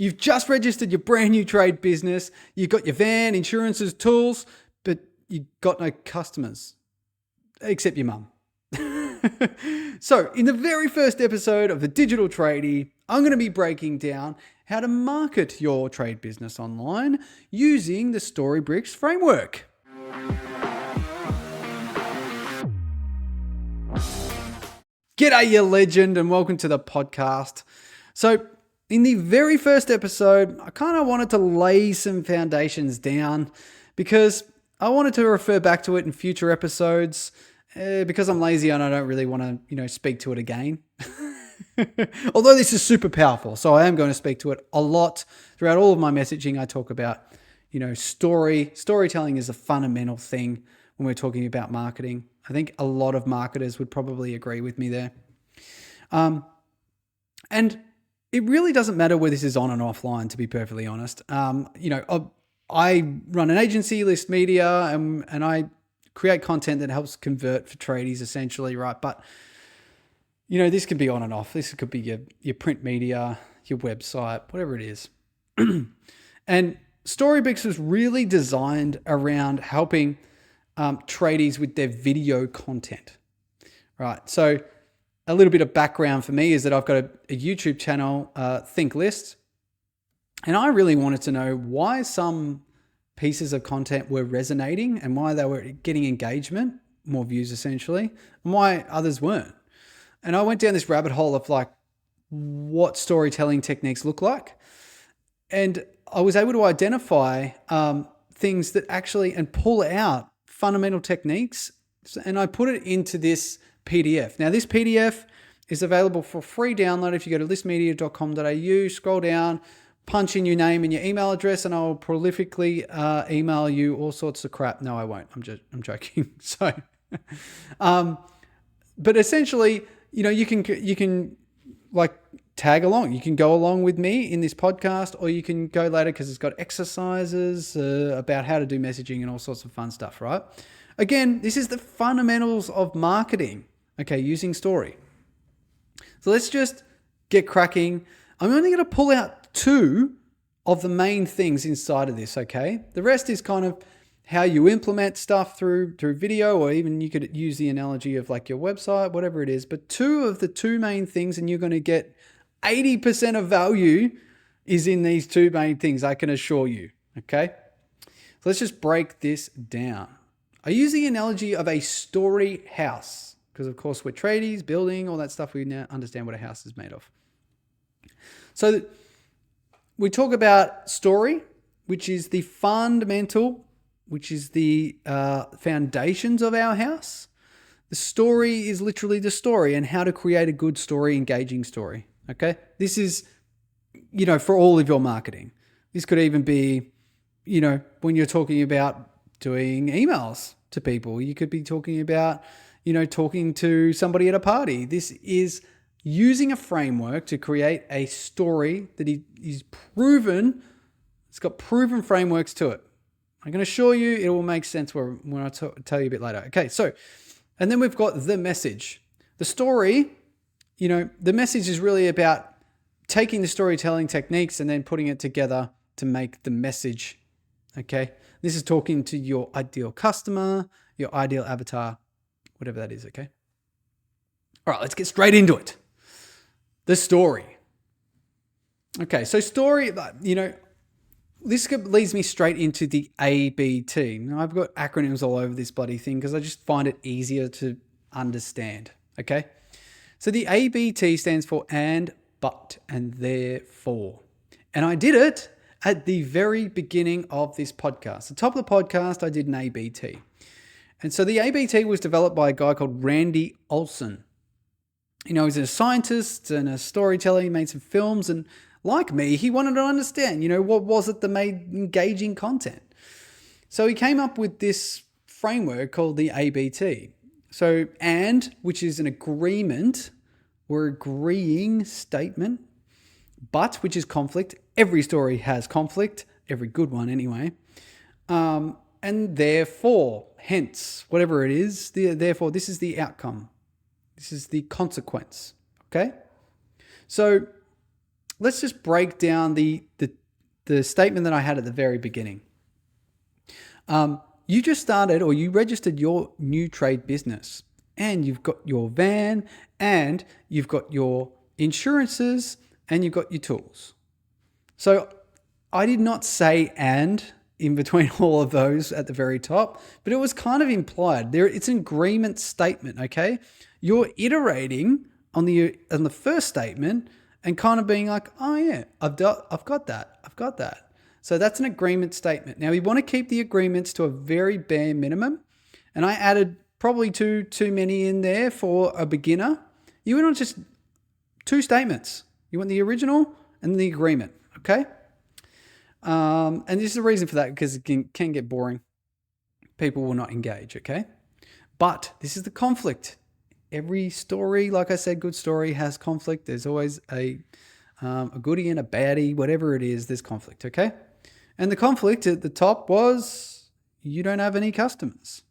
You've just registered your brand new trade business. You've got your van, insurances, tools, but you've got no customers, except your mum. So in the very first episode of the Digital Tradie, I'm going to be breaking down how to market your trade business online using the Storybricks framework. G'day, you legend, and welcome to the podcast. So in the very first episode, I kind of wanted to lay some foundations down because I wanted to refer back to it in future episodes because I'm lazy and I don't really want to, speak to it again. Although this is super powerful, so I am going to speak to it a lot throughout all of my messaging. I talk about, storytelling is a fundamental thing when we're talking about marketing. I think a lot of marketers would probably agree with me there. And it really doesn't matter whether this is on and offline, to be perfectly honest. I run an agency, List Media, and I create content that helps convert for tradies essentially, right? But, this could be on and off. This could be your print media, your website, whatever it is. And Storybricks was really designed around helping tradies with their video content, right? So a little bit of background for me is that I've got a YouTube channel, Think List, and I really wanted to know why some pieces of content were resonating and why they were getting engagement, more views essentially, and why others weren't. And I went down this rabbit hole of what storytelling techniques look like. And I was able to identify things that actually, and pull out fundamental techniques. And I put it into this PDF. Now, this PDF is available for free download if you go to listmedia.com.au, scroll down, punch in your name and your email address, and I'll prolifically email you all sorts of crap. No, I won't. I'm joking. So, but essentially, you can tag along. You can go along with me in this podcast, or you can go later because it's got exercises about how to do messaging and all sorts of fun stuff, right? Again, this is the fundamentals of marketing, okay, using story. So let's just get cracking. I'm only going to pull out two of the main things inside of this, okay? The rest is kind of how you implement stuff through video, or even you could use the analogy of your website, whatever it is. But two of the two main things, and you're going to get 80% of value is in these two main things, I can assure you, okay? So let's just break this down. I use the analogy of a story house because, of course, we're tradies, building, all that stuff. We now understand what a house is made of. So we talk about story, which is the fundamental, which is the foundations of our house. The story is literally the story and how to create a good story, engaging story. Okay. This is, for all of your marketing. This could even be, when you're talking about doing emails to people, you could be talking about, talking to somebody at a party. This is using a framework to create a story that is proven. It's got proven frameworks to it. I can assure you it will make sense when I tell you a bit later. Okay. So, and then we've got the message, the story. The message is really about taking the storytelling techniques and then putting it together to make the message. Okay. This is talking to your ideal customer, your ideal avatar, whatever that is. Okay. All right, let's get straight into it. The story. Okay. So story, this leads me straight into the ABT. Now, I've got acronyms all over this bloody thing because I just find it easier to understand. Okay. So the ABT stands for and, but, and therefore. And I did it at the very beginning of this podcast. The top of the podcast, I did an ABT. And so the ABT was developed by a guy called Randy Olson. He's a scientist and a storyteller. He made some films. And like me, he wanted to understand, what was it that made engaging content? So he came up with this framework called the ABT. So, and, which is an agreement or agreeing statement, but, which is conflict. Every story has conflict, every good one anyway. And therefore, hence, whatever it is, therefore, this is the outcome. This is the consequence, okay? So let's just break down the statement that I had at the very beginning. You just started, or you registered your new trade business, and you've got your van, and you've got your insurances, and you've got your tools. So I did not say "and" in between all of those at the very top, but it was kind of implied there. It's an agreement statement. Okay, you're iterating on the first statement and kind of being like, oh yeah, I've got that. So that's an agreement statement. Now we want to keep the agreements to a very bare minimum, and I added probably too many in there for a beginner. You want just 2 statements. You want the original and the agreement. Okay. And this is the reason for that, because it can get boring. People will not engage, okay? But this is the conflict. Every story, like I said, good story has conflict. There's always a goodie and a baddie, whatever it is, there's conflict, okay? And the conflict at the top was you don't have any customers.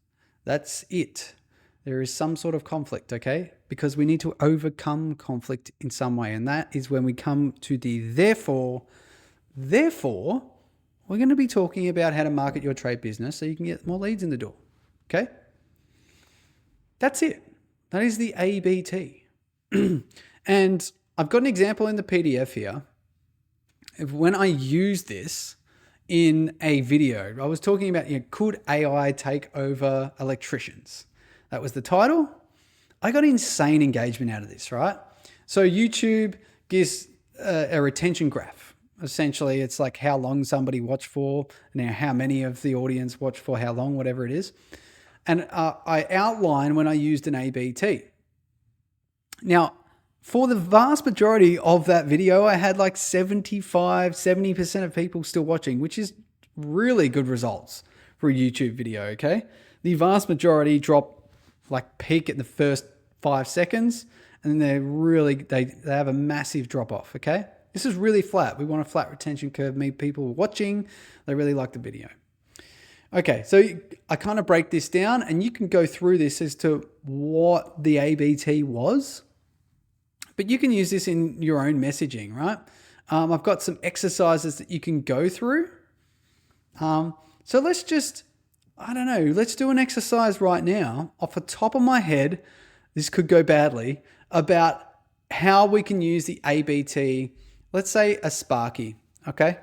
That's it. There is some sort of conflict, okay? Because we need to overcome conflict in some way. And that is when we come to the therefore. Therefore, we're going to be talking about how to market your trade business so you can get more leads in the door. Okay? That's it. That is the ABT. And I've got an example in the PDF here of when I use this in a video. I was talking about, could AI take over electricians? That was the title. I got insane engagement out of this, right? So YouTube gives a retention graph. Essentially, it's like how long somebody watched for, now how many of the audience watched for how long, whatever it is. And I outline when I used an ABT. Now, for the vast majority of that video, I had like 70% of people still watching, which is really good results for a YouTube video, okay? The vast majority drop, like peak in the first 5 seconds, and then they have a massive drop off, okay? This is really flat. We want a flat retention curve. People watching, they really like the video. Okay, so I kind of break this down, and you can go through this as to what the ABT was, but you can use this in your own messaging, right? I've got some exercises that you can go through. So let's just, let's do an exercise right now off the top of my head. This could go badly, about how we can use the ABT. Let's say a Sparky, okay?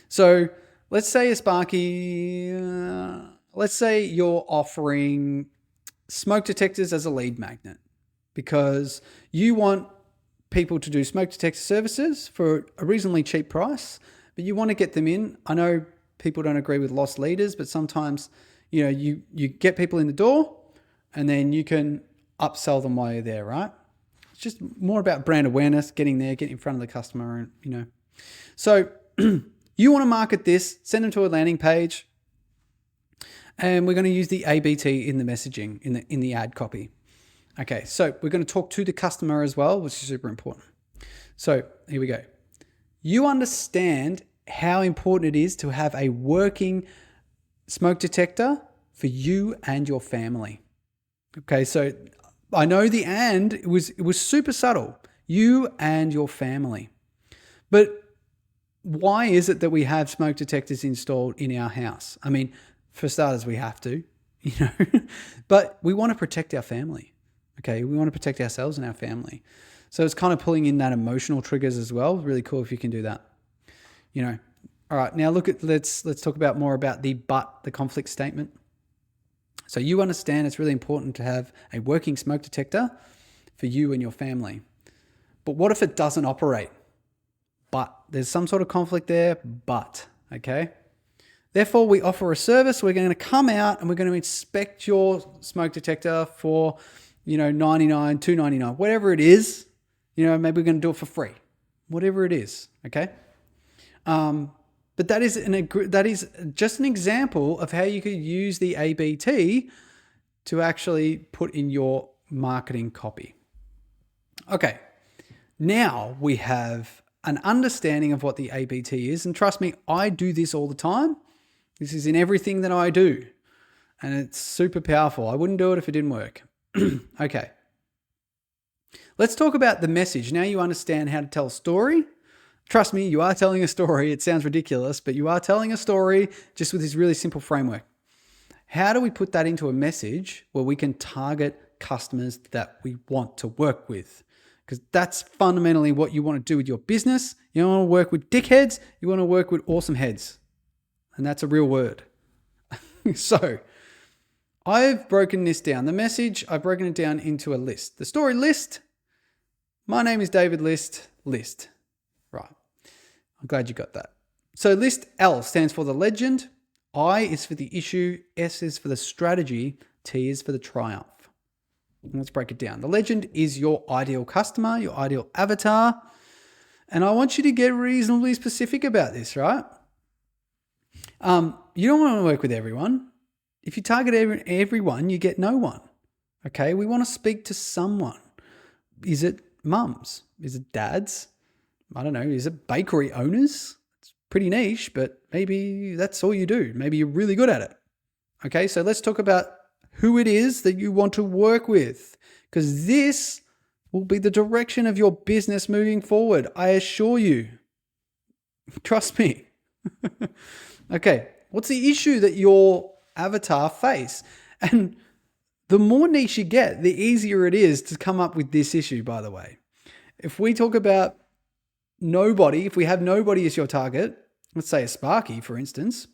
So let's say a Sparky, let's say you're offering smoke detectors as a lead magnet because you want people to do smoke detector services for a reasonably cheap price, but you want to get them in. I know people don't agree with lost leaders, but sometimes, you get people in the door and then you can upsell them while you're there, right? It's just more about brand awareness, getting in front of the customer, and So you want to market this, send them to a landing page, and we're going to use the ABT in the messaging, in the ad copy. Okay, so we're going to talk to the customer as well, which is super important. So here we go. You understand how important it is to have a working smoke detector for you and your family. Okay, so I know the "and" it was super subtle. You and your family. But why is it that we have smoke detectors installed in our house? I mean, for starters, we have to, but we want to protect our family. Okay, we want to protect ourselves and our family. So it's kind of pulling in that emotional triggers as well. Really cool if you can do that. All right, now let's talk about more about the conflict statement. So you understand it's really important to have a working smoke detector for you and your family. But what if it doesn't operate? But there's some sort of conflict there, okay? Therefore, we offer a service. We're going to come out and we're going to inspect your smoke detector for, $99, $2.99, whatever it is. Maybe we're going to do it for free, whatever it is, okay? But that is just an example of how you could use the ABT to actually put in your marketing copy. Okay, now we have an understanding of what the ABT is. And trust me, I do this all the time. This is in everything that I do. And it's super powerful. I wouldn't do it if it didn't work. Okay. Let's talk about the message. Now you understand how to tell a story. Trust me, you are telling a story. It sounds ridiculous, but you are telling a story just with this really simple framework. How do we put that into a message where we can target customers that we want to work with? Because that's fundamentally what you want to do with your business. You don't want to work with dickheads. You want to work with awesome heads. And that's a real word. So I've broken this down. The message, I've broken it down into a list. The story list. My name is David List. Right. I'm glad you got that. So list L stands for the legend. I is for the issue. S is for the strategy. T is for the triumph. Let's break it down. The legend is your ideal customer, your ideal avatar. And I want you to get reasonably specific about this, right? You don't want to work with everyone. If you target everyone, you get no one. Okay? We want to speak to someone. Is it mums? Is it dads? I don't know. Is it bakery owners? It's pretty niche, but maybe that's all you do. Maybe you're really good at it. Okay? So let's talk about who it is that you want to work with, because this will be the direction of your business moving forward. I assure you. Trust me. Okay. What's the issue that your avatar face? And the more niche you get, the easier it is to come up with this issue, by the way. If we talk about nobody, if we have nobody as your target, let's say a Sparky, for instance,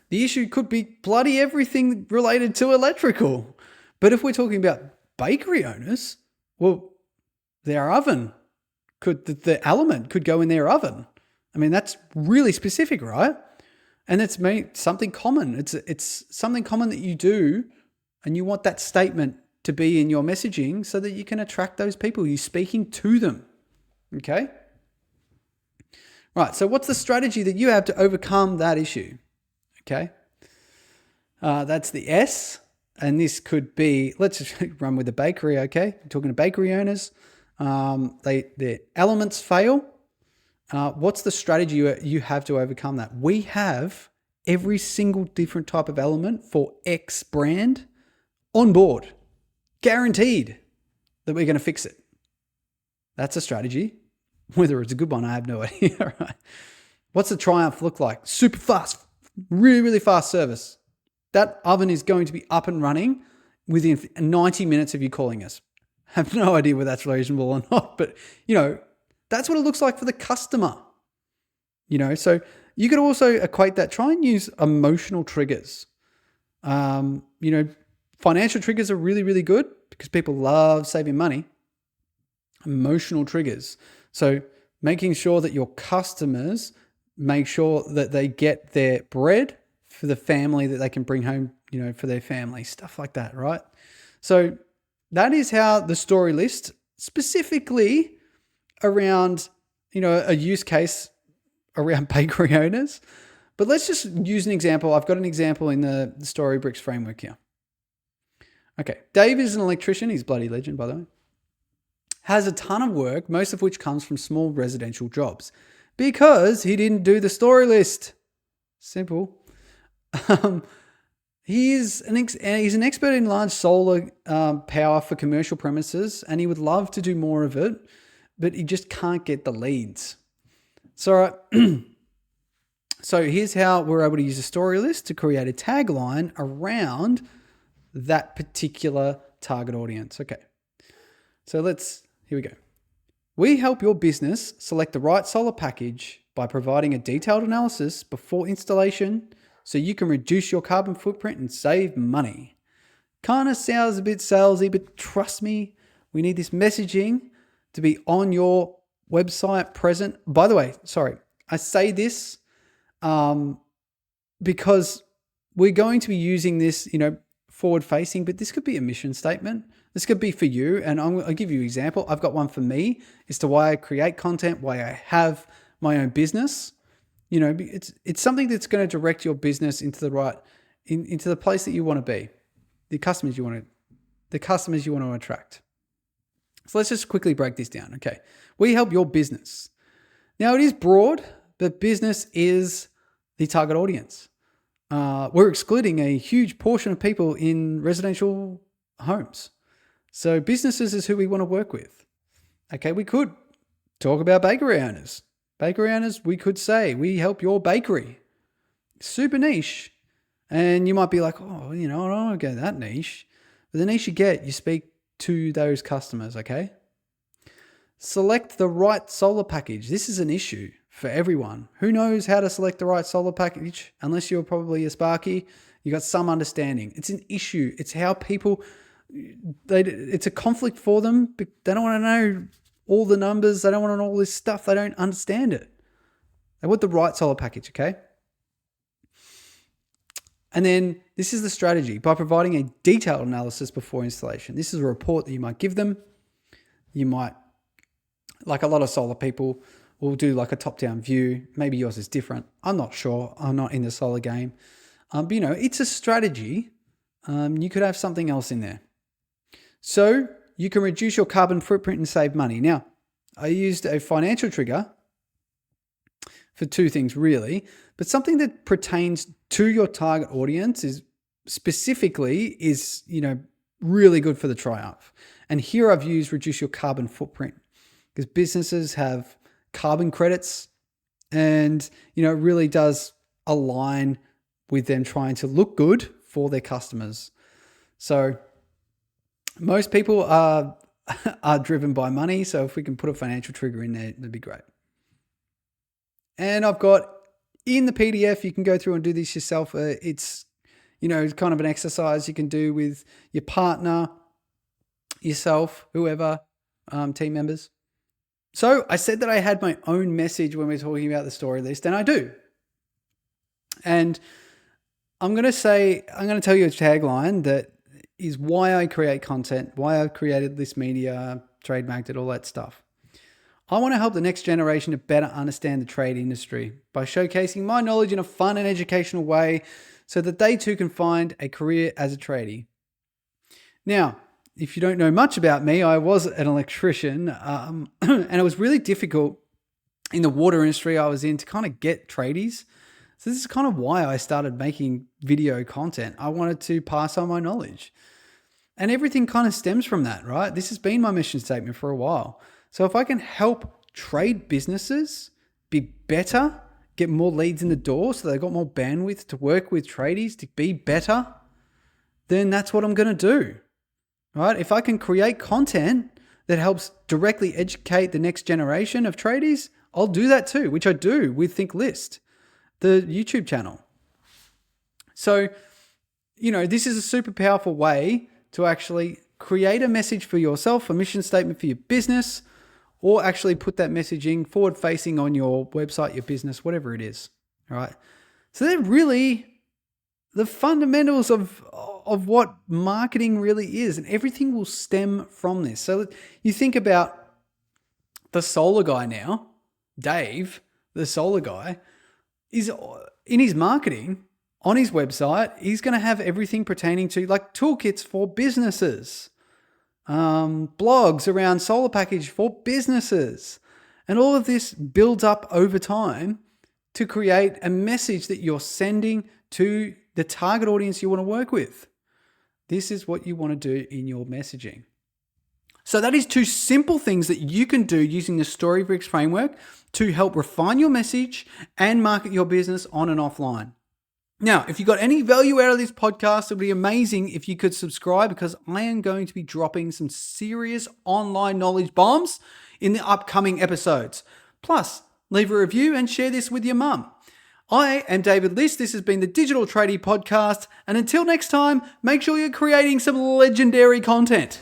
the issue could be bloody everything related to electrical. But if we're talking about bakery owners, well, their oven the element could go in their oven. I mean, that's really specific, right? And it's something common. It's something common that you do, and you want that statement to be in your messaging so that you can attract those people. You're speaking to them. Okay? Right. So what's the strategy that you have to overcome that issue? Okay. That's the S. And this could be, let's just run with the bakery. Okay. We're talking to bakery owners. Their elements fail. What's the strategy you have to overcome that? We have every single different type of element for X brand on board, guaranteed that we're going to fix it. That's a strategy. Whether it's a good one, I have no idea. Right? What's the triumph look like? Super fast, really, really fast service. That oven is going to be up and running within 90 minutes of you calling us. I have no idea whether that's reasonable or not, but that's what it looks like for the customer. So you could also equate that. Try and use emotional triggers. Financial triggers are really, really good because people love saving money. Emotional triggers. So making sure that your customers make sure that they get their bread for the family that they can bring home, for their family, stuff like that, right? So that is how the story list, specifically around, a use case around bakery owners. But let's just use an example. I've got an example in the Story Bricks framework here. Okay. Dave is an electrician. He's a bloody legend, by the way. Has a ton of work, most of which comes from small residential jobs because he didn't do the story list. Simple. He's an expert in large solar power for commercial premises, and he would love to do more of it, but he just can't get the leads. So here's how we're able to use a story list to create a tagline around that particular target audience. Okay. So here we go. We help your business select the right solar package by providing a detailed analysis before installation so you can reduce your carbon footprint and save money. Kind of sounds a bit salesy, but trust me, we need this messaging to be on your website present. By the way, sorry, I say this because we're going to be using this, forward facing, but this could be a mission statement. This could be for you. And I'll give you an example. I've got one for me as to why I create content, why I have my own business. It's something that's going to direct your business into into the place that you want to be, the customers you want to attract. So let's just quickly break this down. Okay. We help your business. Now it is broad, but business is the target audience. We're excluding a huge portion of people in residential homes. So businesses is who we want to work with. Okay, we could talk about bakery owners. Bakery owners, we could say, we help your bakery. Super niche. And you might be like, oh, I don't want to go that niche. But the niche you get, you speak to those customers, okay? Select the right solar package. This is an issue for everyone. Who knows how to select the right solar package? Unless you're probably a Sparky, you got some understanding. It's an issue. It's how people, it's a conflict for them. They don't want to know all the numbers. They don't want to know all this stuff. They don't understand it. They want the right solar package, okay? And then this is the strategy. By providing a detailed analysis before installation. This is a report that you might give them. You might, like a lot of solar people, will do like a top-down view. Maybe yours is different. I'm not sure. I'm not in the solar game. But it's a strategy. You could have something else in there. So you can reduce your carbon footprint and save money. Now, I used a financial trigger for two things really, but something that pertains to your target audience is really good for the Triumph. And here I've used reduce your carbon footprint because businesses have carbon credits and, it really does align with them trying to look good for their customers. So most people are driven by money. So if we can put a financial trigger in there, that'd be great. And I've got in the PDF, you can go through and do this yourself. It's kind of an exercise you can do with your partner, yourself, whoever, team members. So I said that I had my own message when we're talking about the story list, and I do. And I'm going to tell you a tagline that is why I create content, why I created this media, trademarked it, all that stuff. I want to help the next generation to better understand the trade industry by showcasing my knowledge in a fun and educational way so that they too can find a career as a tradie. Now, if you don't know much about me, I was an electrician and it was really difficult in the water industry I was in to kind of get tradies. So this is kind of why I started making video content. I wanted to pass on my knowledge. And everything kind of stems from that, right? This has been my mission statement for a while. So if I can help trade businesses be better, get more leads in the door so they've got more bandwidth to work with tradies to be better, then that's what I'm going to do, right? If I can create content that helps directly educate the next generation of tradies, I'll do that too, which I do with ThinkList, the YouTube channel. So, this is a super powerful way to actually create a message for yourself, a mission statement for your business, or actually put that messaging forward facing on your website, your business, whatever it is. All right. So they're really the fundamentals of what marketing really is, and everything will stem from this. So you think about the solar guy now, Dave, the solar guy, is in his marketing on his website. He's going to have everything pertaining to like toolkits for businesses, blogs around solar package for businesses. And all of this builds up over time to create a message that you're sending to the target audience you want to work with. This is what you want to do in your messaging. So that is two simple things that you can do using the Storybricks framework to help refine your message and market your business on and offline. Now, if you got any value out of this podcast, it would be amazing if you could subscribe because I am going to be dropping some serious online knowledge bombs in the upcoming episodes. Plus, leave a review and share this with your mum. I am David List. This has been the Digital Tradie podcast. And until next time, make sure you're creating some legendary content.